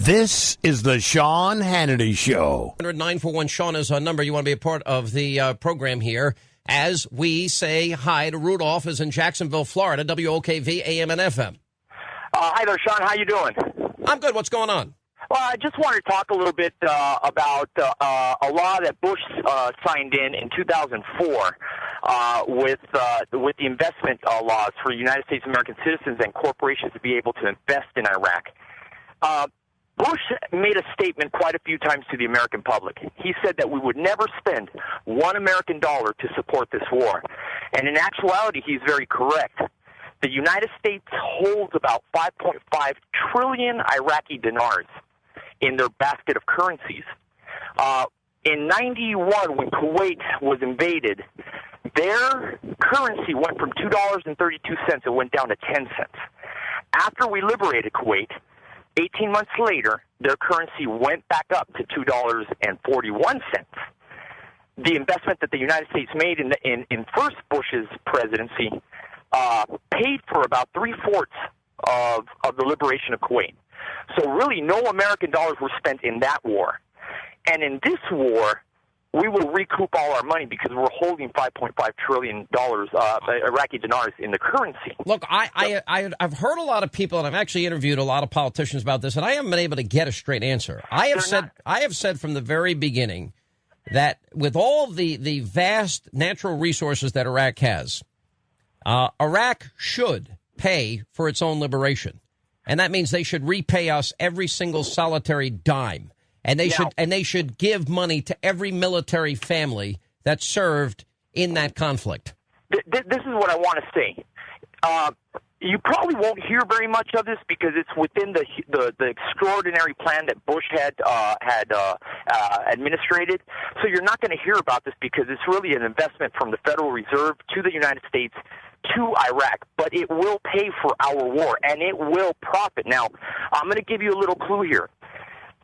This is the Sean Hannity Show. 941 Sean is our number. You want to be a part of the program here as we say hi to Rudolph is in Jacksonville, Florida, WOKV AM and FM. Hi there, Sean. How you doing? I'm good. What's going on? Well, I just wanted to talk a little bit about a law that Bush signed in 2004 with the investment laws for United States American citizens and corporations to be able to invest in Iraq. Bush made a statement quite a few times to the American public. He said that we would never spend $1 American to support this war. And in actuality, he's very correct. The United States holds about 5.5 trillion Iraqi dinars in their basket of currencies. In 91, when Kuwait was invaded, their currency went from $2.32, it went down to 10 cents. After we liberated Kuwait, 18 months later, their currency went back up to $2.41. The investment that the United States made in first Bush's presidency paid for about three-fourths of the liberation of Kuwait. So really no American dollars were spent in that war. And in this war, we will recoup all our money because we're holding $5.5 trillion Iraqi dinars in the currency. Look, I've heard a lot of people, and I've actually interviewed a lot of politicians about this, and I haven't been able to get a straight answer. I have said from the very beginning that with all the vast natural resources that Iraq has, Iraq should pay for its own liberation. And that means they should repay us every single solitary dime. And they should give money to every military family that served in that conflict. This is what I want to say. You probably won't hear very much of this because it's within the extraordinary plan that Bush had administrated. So you're not going to hear about this because it's really an investment from the Federal Reserve to the United States to Iraq, but it will pay for our war, and it will profit. Now, I'm going to give you a little clue here.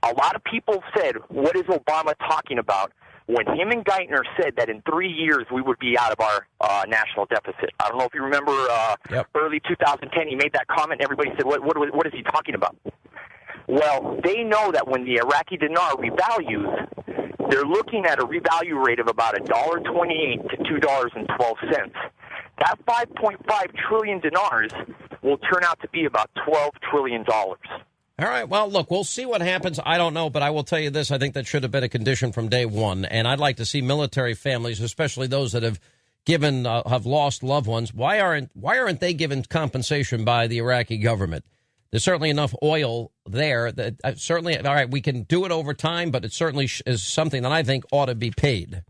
A lot of people said, what is Obama talking about? When him and Geithner said that in 3 years we would be out of our national deficit. I don't know if you remember early 2010, he made that comment. Everybody said, what is he talking about? Well, they know that when the Iraqi dinar revalues, they're looking at a revalue rate of about $1.28 to $2.12. That 5.5 trillion dinars will turn out to be about $12 trillion. All right. Well, look, we'll see what happens. I don't know, but I will tell you this. I think that should have been a condition from day one. And I'd like to see military families, especially those that have lost loved ones. Why aren't they given compensation by the Iraqi government? There's certainly enough oil there that certainly, all right, we can do it over time, but it certainly is something that I think ought to be paid.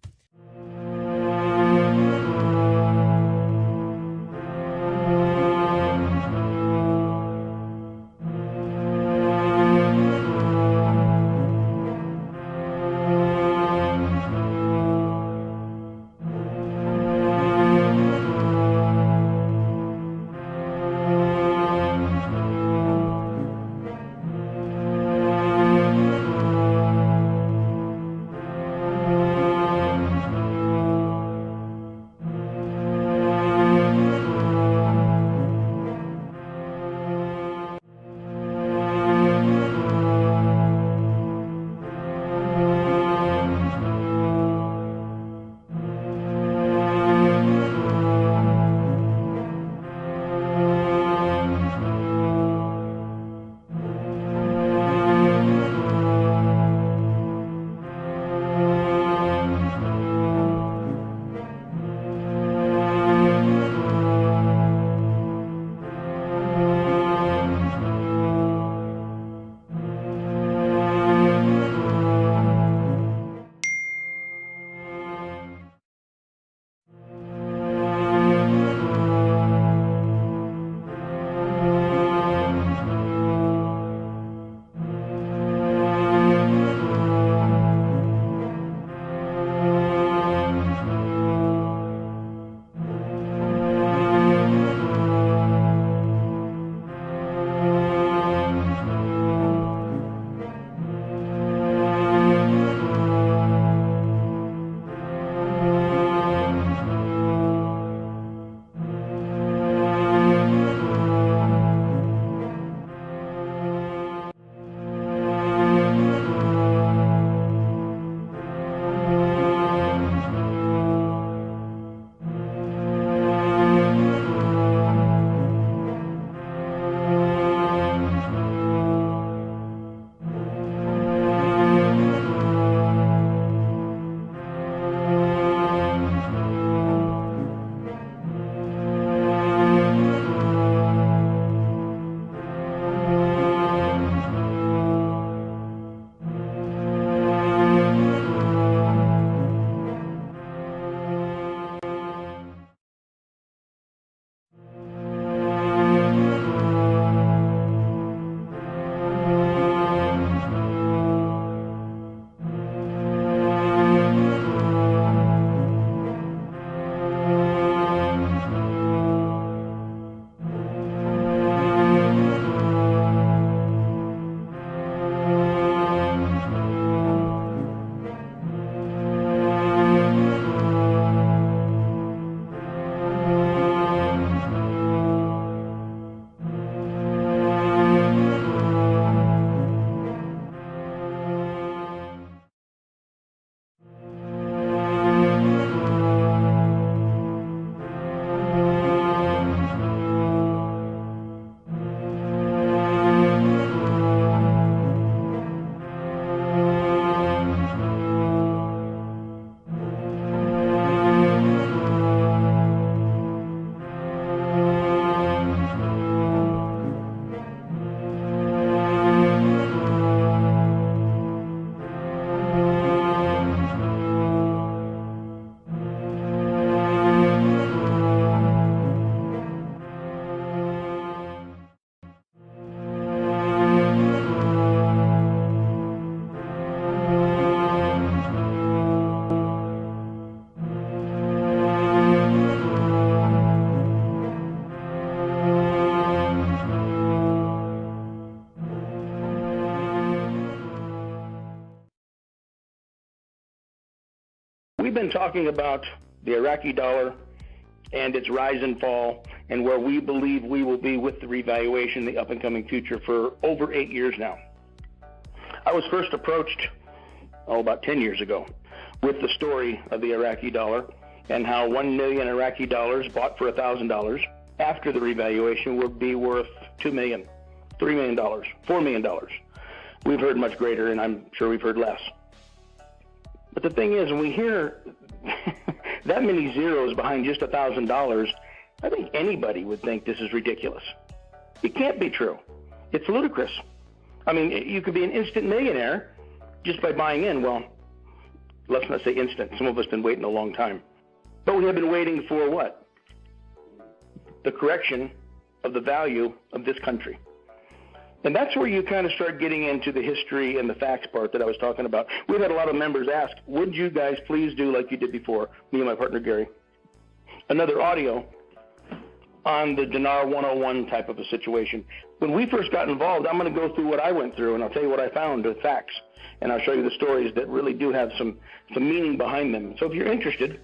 been talking about the Iraqi dollar and its rise and fall and where we believe we will be with the revaluation, the up-and-coming future, for over 8 years now. I was first approached, about 10 years ago, with the story of the Iraqi dollar and how 1 million Iraqi dollars bought for $1,000 after the revaluation would be worth $2 million, $3 million, $4 million. We've heard much greater, and I'm sure we've heard less. But the thing is, when we hear that many zeros behind just $1,000, I think anybody would think this is ridiculous. It can't be true. It's ludicrous. I mean, you could be an instant millionaire just by buying in. Well, let's not say instant. Some of us have been waiting a long time. But we have been waiting for what? The correction of the value of this country. And that's where you kind of start getting into the history and the facts part that I was talking about. We've had a lot of members ask, would you guys please do like you did before, me and my partner Gary, another audio on the Dinar 101 type of a situation. When we first got involved, I'm going to go through what I went through, and I'll tell you what I found, the facts, and I'll show you the stories that really do have some meaning behind them. So if you're interested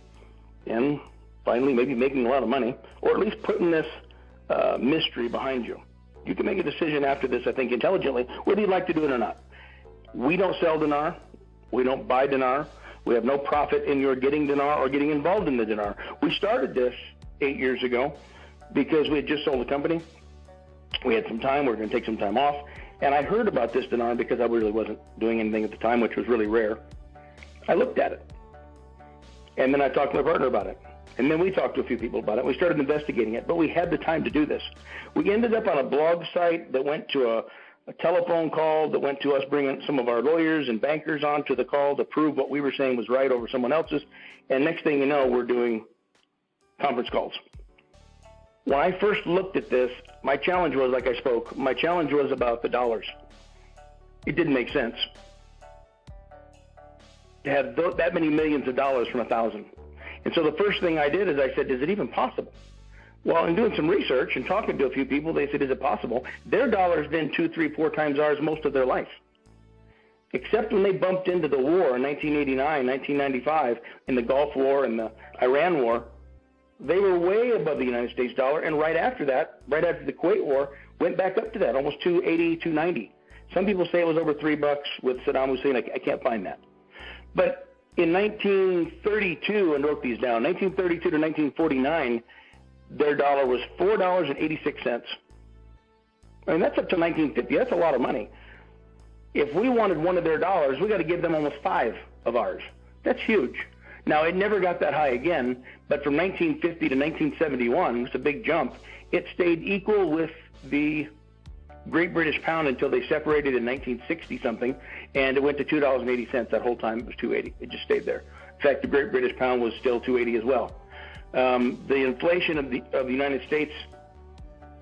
in finally maybe making a lot of money, or at least putting this mystery behind you, you can make a decision after this, I think, intelligently, whether you'd like to do it or not. We don't sell dinar. We don't buy dinar. We have no profit in your getting dinar or getting involved in the dinar. We started this 8 years ago because we had just sold a company. We had some time. We were going to take some time off. And I heard about this dinar because I really wasn't doing anything at the time, which was really rare. I looked at it. And then I talked to my partner about it. And then we talked to a few people about it. We started investigating it, but we had the time to do this. We ended up on a blog site that went to a telephone call that went to us bringing some of our lawyers and bankers onto the call to prove what we were saying was right over someone else's. And next thing you know, we're doing conference calls. When I first looked at this, my challenge was, like I spoke, my challenge was about the dollars. It didn't make sense to have that many millions of dollars from 1,000. And so the first thing I did is I said, is it even possible? Well, in doing some research and talking to a few people, they said, is it possible? Their dollar's been 2, 3, 4 times ours most of their life. Except when they bumped into the war in 1989, 1995, in the Gulf War and the Iran War, they were way above the United States dollar. And right after that, right after the Kuwait War, went back up to that, almost 280, 290. Some people say it was over $3 with Saddam Hussein. I can't find that. But in 1932, and wrote these down, 1932 to 1949, their dollar was $4.86. I mean, that's up to 1950. That's a lot of money. If we wanted one of their dollars, we got to give them almost 5 of ours. That's huge. Now, it never got that high again, but from 1950 to 1971, it's a big jump. It stayed equal with the Great British Pound until they separated in 1960-something, and it went to $2.80 that whole time. It was $2.80. It just stayed there. In fact, the Great British Pound was still $2.80 as well. The inflation of the United States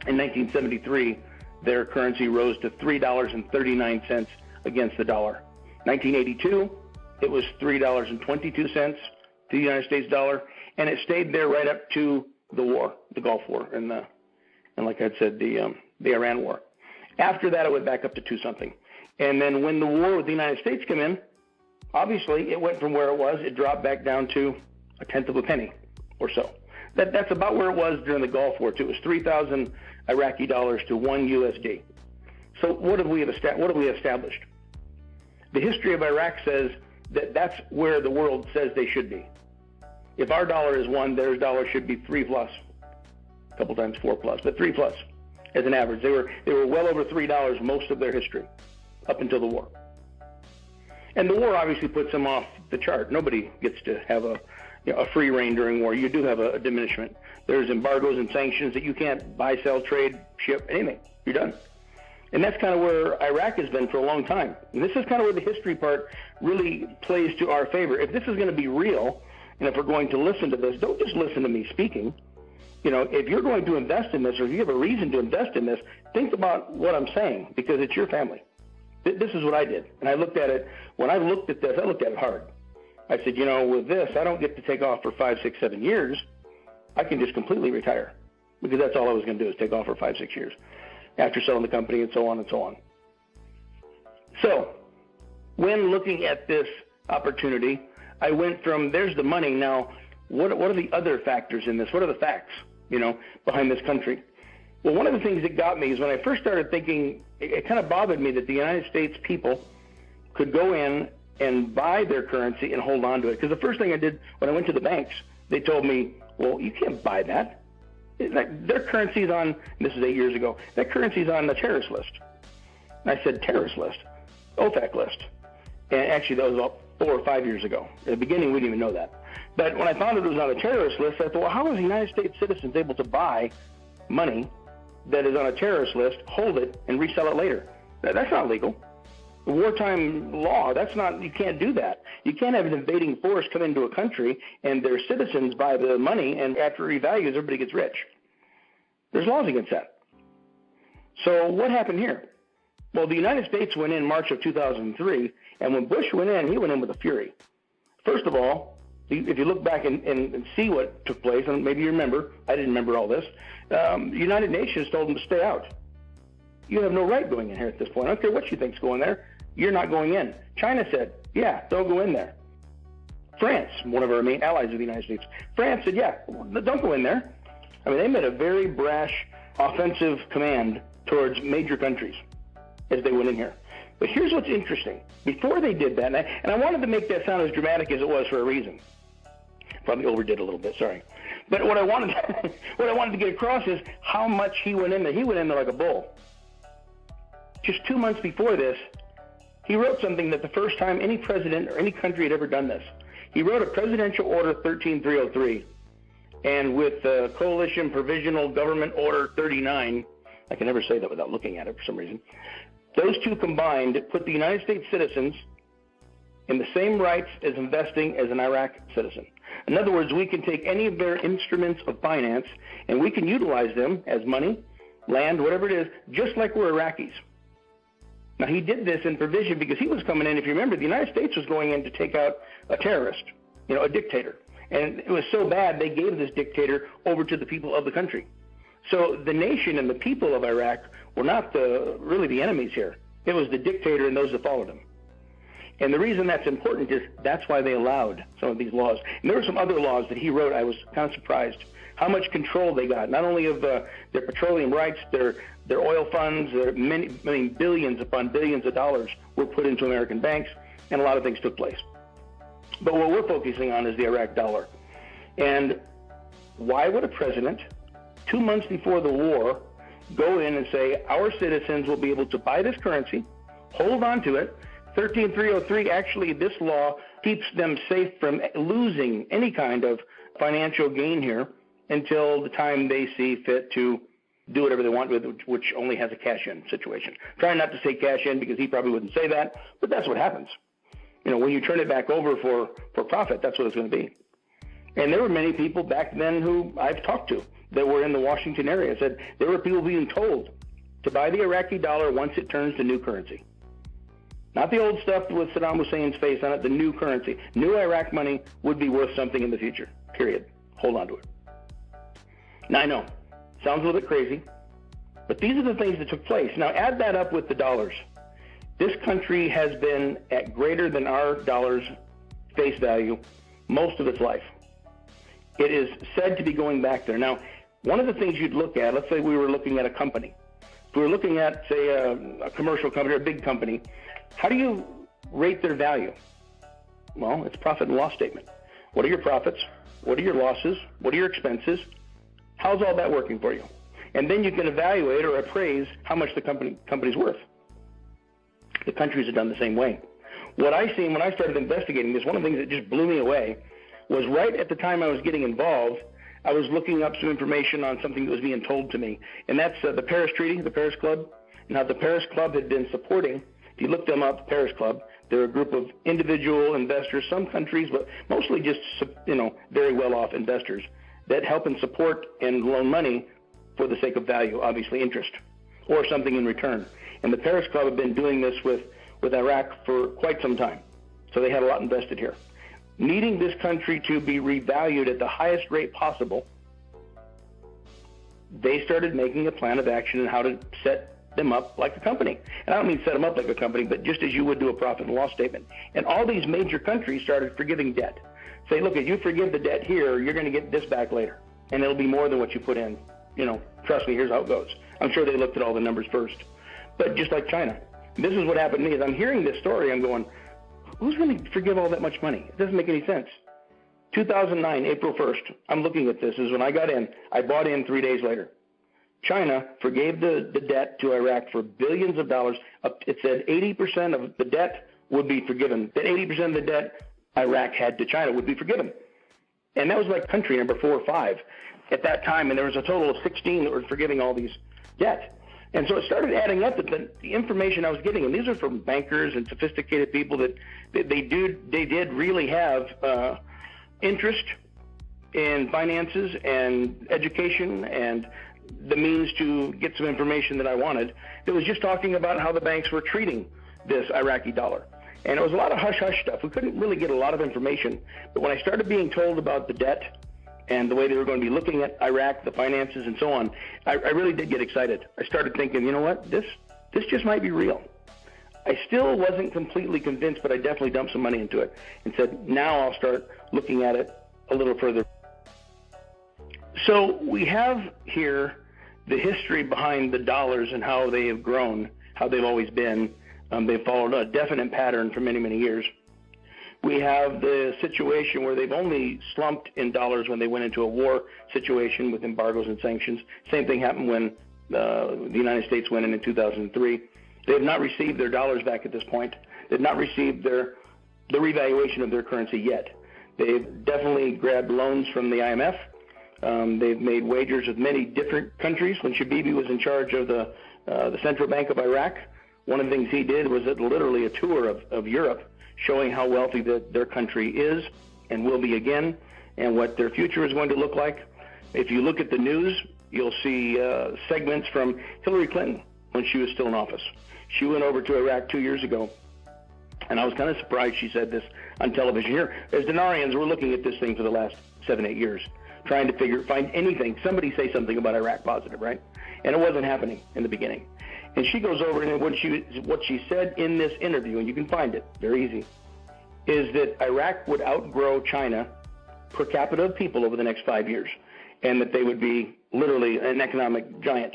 in 1973, their currency rose to $3.39 against the dollar. 1982, it was $3.22 to the United States dollar, and it stayed there right up to the war, the Gulf War, and like I said, the Iran War. After that, it went back up to 2-something. And then when the war with the United States came in, obviously it went from where it was, it dropped back down to 1/10 of a penny or so. That's about where it was during the Gulf War, too. It was 3,000 Iraqi dollars to 1 USD. So what have we established? The history of Iraq says that that's where the world says they should be. If our dollar is 1, their dollar should be 3 plus, a couple times 4 plus, but 3 plus. As an average, they were well over $3 most of their history, up until the war. And the war obviously puts them off the chart. Nobody gets to have a free reign during war. You do have a diminishment. There's embargoes and sanctions that you can't buy, sell, trade, ship, anything. You're done. And that's kind of where Iraq has been for a long time. And this is kind of where the history part really plays to our favor. If this is going to be real, and if we're going to listen to this, don't just listen to me speaking. If you're going to invest in this, or if you have a reason to invest in this, think about what I'm saying, because it's your family. This is what I did. And I looked at it, when I looked at this, I looked at it hard. I said, with this, I don't get to take off for 5, 6, 7 years. I can just completely retire, because that's all I was going to do is take off for 5, 6 years after selling the company and so on and so on. So when looking at this opportunity, I went from there's the money. Now, what are the other factors in this? What are the facts, behind this country? Well, one of the things that got me is when I first started thinking, it kind of bothered me that the United States people could go in and buy their currency and hold on to it. Because the first thing I did when I went to the banks, they told me, well, you can't buy that. Their currency's on, and this is 8 years ago, their currency's on the terrorist list. And I said, terrorist list? OFAC list. And actually, that was about 4 or 5 years ago. At the beginning, we didn't even know that. But when I found it was on a terrorist list, I thought, well, how is the United States citizens able to buy money that is on a terrorist list, hold it, and resell it later? That's not legal. Wartime law, you can't do that. You can't have an invading force come into a country and their citizens buy the money, and after it revalues, everybody gets rich. There's laws against that. So what happened here? Well, the United States went in March of 2003, and when Bush went in, he went in with a fury. First of all, if you look back and see what took place, and maybe you remember, I didn't remember all this, the United Nations told them to stay out. You have no right going in here at this point. I don't care what you think's going there. You're not going in. China said, yeah, don't go in there. France, one of our main allies of the United States, France said, yeah, don't go in there. I mean, they made a very brash offensive command towards major countries as they went in here. But here's what's interesting. Before they did that, and I wanted to make that sound as dramatic as it was for a reason. Probably overdid a little bit, sorry. But what I wanted to get across is how much he went in there. He went in there like a bull. Just 2 months before this, he wrote something that the first time any president or any country had ever done this. He wrote a Presidential Order 13303, and with Coalition Provisional Government Order 39, I can never say that without looking at it for some reason, those two combined put the United States citizens in the same rights as investing as an Iraq citizen. In other words, we can take any of their instruments of finance and we can utilize them as money, land, whatever it is, just like we're Iraqis. Now, he did this in provision because he was coming in, if you remember, the United States was going in to take out a terrorist, a dictator. And it was so bad, they gave this dictator over to the people of the country. So the nation and the people of Iraq were not really the enemies here. It was the dictator and those that followed him. And the reason that's important is that's why they allowed some of these laws. And there were some other laws that he wrote. I was kind of surprised how much control they got, not only of their petroleum rights, their oil funds, billions upon billions of dollars were put into American banks, and a lot of things took place. But what we're focusing on is the Iraq dollar. And why would a president, 2 months before the war, go in and say, our citizens will be able to buy this currency, hold on to it? 13303, actually, this law keeps them safe from losing any kind of financial gain here until the time they see fit to do whatever they want with it, which only has a cash-in situation. Trying not to say cash-in because he probably wouldn't say that, but that's what happens. When you turn it back over for profit, that's what it's going to be. And there were many people back then who I've talked to that were in the Washington area said there were people being told to buy the Iraqi dollar once it turns to new currency. Not the old stuff with Saddam Hussein's face on it, the new currency. New Iraq money would be worth something in the future, period. Hold on to it. Now, I know, sounds a little bit crazy, but these are the things that took place. Now, add that up with the dollars. This country has been at greater than our dollar's face value most of its life. It is said to be going back there. Now, one of the things you'd look at, let's say we were looking at a company. If we were looking at, say, a commercial company or a big company, how do you rate their value? Well, it's profit and loss statement. What are your profits? What are your losses? What are your expenses? How's all that working for you? And then you can evaluate or appraise how much the company's worth. The countries have done the same way. What I seen when I started investigating this, one of the things that just blew me away was right at the time I was getting involved, I was looking up some information on something that was being told to me. And that's the Paris Treaty, the Paris Club. Now, the Paris Club had been supporting, if you look them up, Paris Club, they're a group of individual investors, some countries, but mostly just, very well-off investors that help and support and loan money for the sake of value, obviously interest, or something in return. And the Paris Club have been doing this with Iraq for quite some time. So they had a lot invested here. Needing this country to be revalued at the highest rate possible, they started making a plan of action on how to set them up like a company. And I don't mean set them up like a company, but just as you would do a profit and loss statement. And all these major countries started forgiving debt. Say, look, if you forgive the debt here, you're going to get this back later. And it'll be more than what you put in. Trust me, here's how it goes. I'm sure they looked at all the numbers first. But just like China, this is what happened to me. As I'm hearing this story, I'm going, who's going to forgive all that much money? It doesn't make any sense. 2009, April 1st, I'm looking at this. Is when I got in. I bought in 3 days later. China forgave the debt to Iraq for billions of dollars. It said 80% of the debt would be forgiven. That 80% of the debt Iraq had to China would be forgiven. And that was like country number 4 or 5 at that time. And there was a total of 16 that were forgiving all these debt. And so it started adding up that the information I was getting, and these are from bankers and sophisticated people that they did really have interest in finances and education and the means to get some information that I wanted. It was just talking about how the banks were treating this Iraqi dollar. And it was a lot of hush-hush stuff. We couldn't really get a lot of information. But when I started being told about the debt and the way they were going to be looking at Iraq, the finances, and so on, I really did get excited. I started thinking, you know what, this just might be real. I still wasn't completely convinced, but I definitely dumped some money into it and said, now I'll start looking at it a little further. So we have here the history behind the dollars and how they have grown, how they've always been. They've followed a definite pattern for many, many years. We have the situation where they've only slumped in dollars when they went into a war situation with embargoes and sanctions. Same thing happened when the United States went in 2003. They have not received their dollars back at this point. They've not received the revaluation of their currency yet. They've definitely grabbed loans from the IMF. They've made wagers with many different countries. When Shabibi was in charge of the Central Bank of Iraq, one of the things he did was literally a tour of Europe, showing how wealthy their country is and will be again, and what their future is going to look like. If you look at the news, you'll see segments from Hillary Clinton when she was still in office. She went over to Iraq 2 years ago, and I was kind of surprised she said this on television here. As Denarians, we're looking at this thing for the last 7-8 years, trying to find anything, somebody say something about Iraq positive, right? And it wasn't happening in the beginning. And she goes over, and what she said in this interview, and you can find it, very easy, is that Iraq would outgrow China per capita of people over the next 5 years, and that they would be literally an economic giant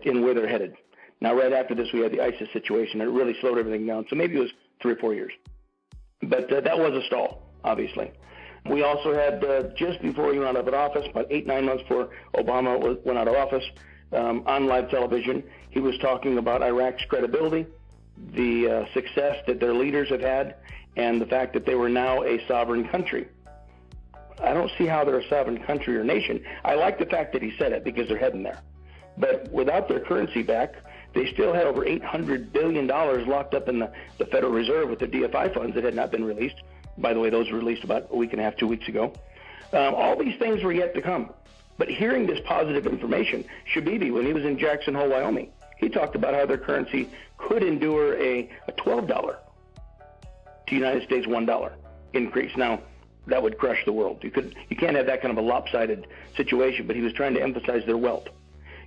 in where they're headed. Now, right after this, we had the ISIS situation, and it really slowed everything down. So maybe it was 3 or 4 years. But that was a stall, obviously. We also had, just before he went out of office, about 8-9 months before Obama went out of office, on live television, he was talking about Iraq's credibility, the success that their leaders have had, and the fact that they were now a sovereign country. I don't see how they're a sovereign country or nation. I like the fact that he said it because they're heading there. But without their currency back, they still had over $800 billion locked up in the Federal Reserve with the DFI funds that had not been released. By the way, those were released about a week and a half, 2 weeks ago. All these things were yet to come. But hearing this positive information, Shabibi, when he was in Jackson Hole, Wyoming, he talked about how their currency could endure a $12 to United States $1 increase. Now, that would crush the world. You can't have that kind of a lopsided situation, but he was trying to emphasize their wealth.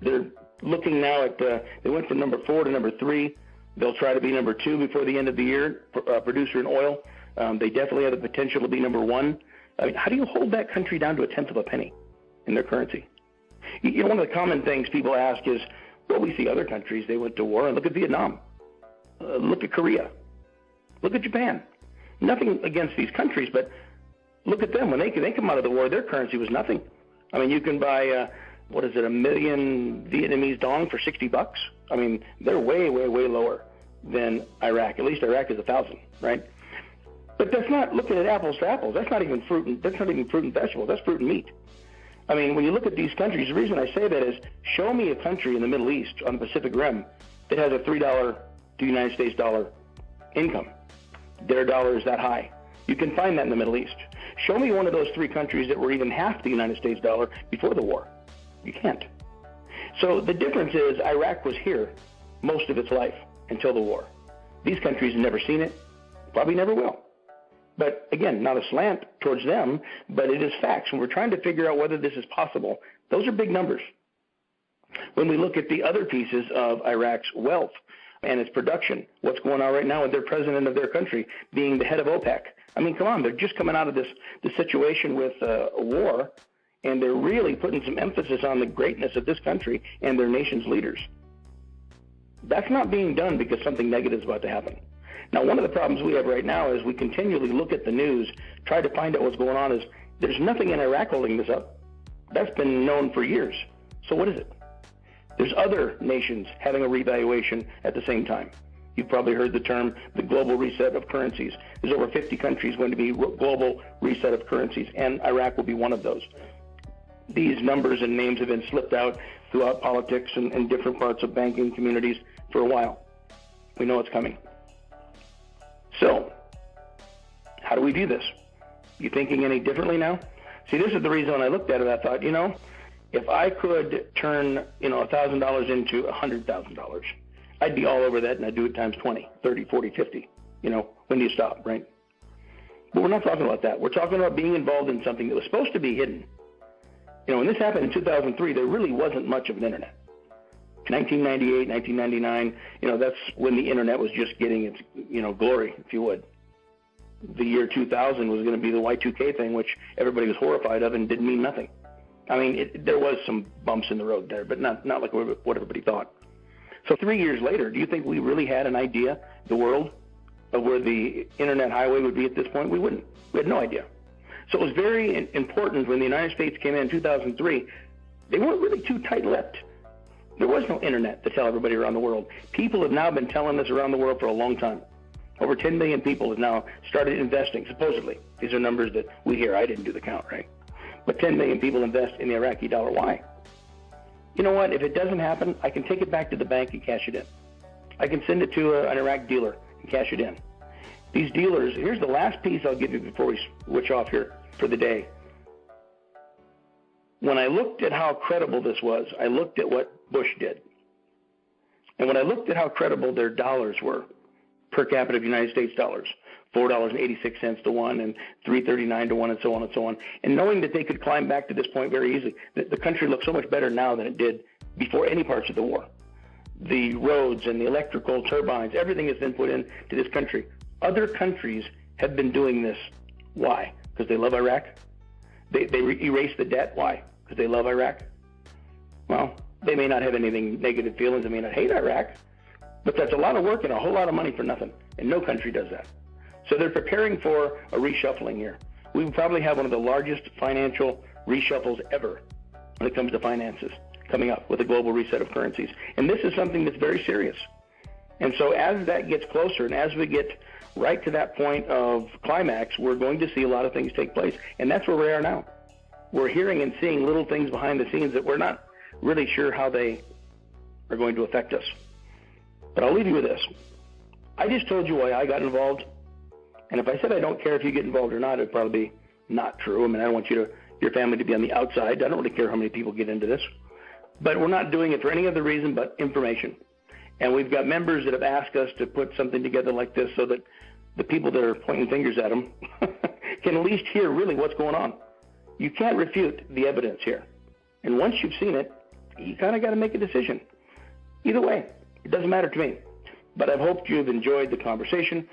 They're looking now at, they went from number 4 to number 3. They'll try to be number 2 before the end of the year, producer in oil. They definitely have the potential to be number 1. I mean, how do you hold that country down to a tenth of a penny in their currency? You know, one of the common things people ask is, well, we see other countries, they went to war, and look at Vietnam. Look at Korea. Look at Japan. Nothing against these countries, but look at them. When they come out of the war, their currency was nothing. I mean, you can buy, a million Vietnamese dong for $60. I mean, they're way, way, way lower than Iraq. At least Iraq is 1,000, right? But that's not looking at apples to apples. That's not even fruit and vegetables. That's fruit and meat. I mean, when you look at these countries, the reason I say that is, show me a country in the Middle East on the Pacific Rim that has a $3 to United States dollar income. Their dollar is that high. You can find that in the Middle East. Show me one of those 3 countries that were even half the United States dollar before the war. You can't. So the difference is Iraq was here most of its life until the war. These countries have never seen it, probably never will. But again, not a slant towards them, but it is facts. When we're trying to figure out whether this is possible, those are big numbers. When we look at the other pieces of Iraq's wealth and its production, what's going on right now with their president of their country being the head of OPEC. I mean, come on, they're just coming out of this situation with a war, and they're really putting some emphasis on the greatness of this country and their nation's leaders. That's not being done because something negative is about to happen. Now, one of the problems we have right now is we continually look at the news, try to find out what's going on, is there's nothing in Iraq holding this up. That's been known for years. So what is it? There's other nations having a revaluation at the same time. You've probably heard the term the global reset of currencies. There's over 50 countries going to be global reset of currencies, and Iraq will be one of those. These numbers and names have been slipped out throughout politics and different parts of banking communities for a while. We know it's coming. So, how do we view this? You thinking any differently now? See, this is the reason when I looked at it, I thought, if I could turn, $1,000 into $100,000, I'd be all over that, and I'd do it times 20, 30, 40, 50. When do you stop, right? But we're not talking about that. We're talking about being involved in something that was supposed to be hidden. When this happened in 2003, there really wasn't much of an internet. 1998, 1999, that's when the internet was just getting its, glory, if you would. The year 2000 was going to be the Y2K thing, which everybody was horrified of and didn't mean nothing. I mean, there was some bumps in the road there, but not like what everybody thought. So 3 years later, do you think we really had an idea, the world, of where the internet highway would be at this point? We wouldn't. We had no idea. So it was very important when the United States came in 2003. They weren't really too tight-lipped. There was no internet to tell everybody around the world. People have now been telling this around the world for a long time. Over 10 million people have now started investing, supposedly. These are numbers that we hear. I didn't do the count, right? But 10 million people invest in the Iraqi dollar. Why? You know what? If it doesn't happen, I can take it back to the bank and cash it in. I can send it to an Iraq dealer and cash it in. These dealers, here's the last piece I'll give you before we switch off here for the day. When I looked at how credible this was, I looked at what Bush did. And when I looked at how credible their dollars were, per capita United States dollars, $4.86 to one and $3.39 to one and so on and so on, and knowing that they could climb back to this point very easily, the country looks so much better now than it did before any parts of the war. The roads and the electrical turbines, everything has been put into this country. Other countries have been doing this. Why? Because they love Iraq? They erase the debt. Why? Because they love Iraq? Well, they may not have anything negative feelings. They may not hate Iraq. But that's a lot of work and a whole lot of money for nothing. And no country does that. So they're preparing for a reshuffling here. We will probably have one of the largest financial reshuffles ever when it comes to finances coming up with a global reset of currencies. And this is something that's very serious. And so as that gets closer and as we get right to that point of climax, we're going to see a lot of things take place. And that's where we are now. We're hearing and seeing little things behind the scenes that we're not really sure how they are going to affect us. But I'll leave you with this. I just told you why I got involved. And if I said I don't care if you get involved or not, it'd probably be not true. I mean, I don't want your family to be on the outside. I don't really care how many people get into this. But we're not doing it for any other reason but information. And we've got members that have asked us to put something together like this so that the people that are pointing fingers at them can at least hear really what's going on. You can't refute the evidence here. And once you've seen it, you kind of got to make a decision. Either way, it doesn't matter to me. But I've hoped you've enjoyed the conversation.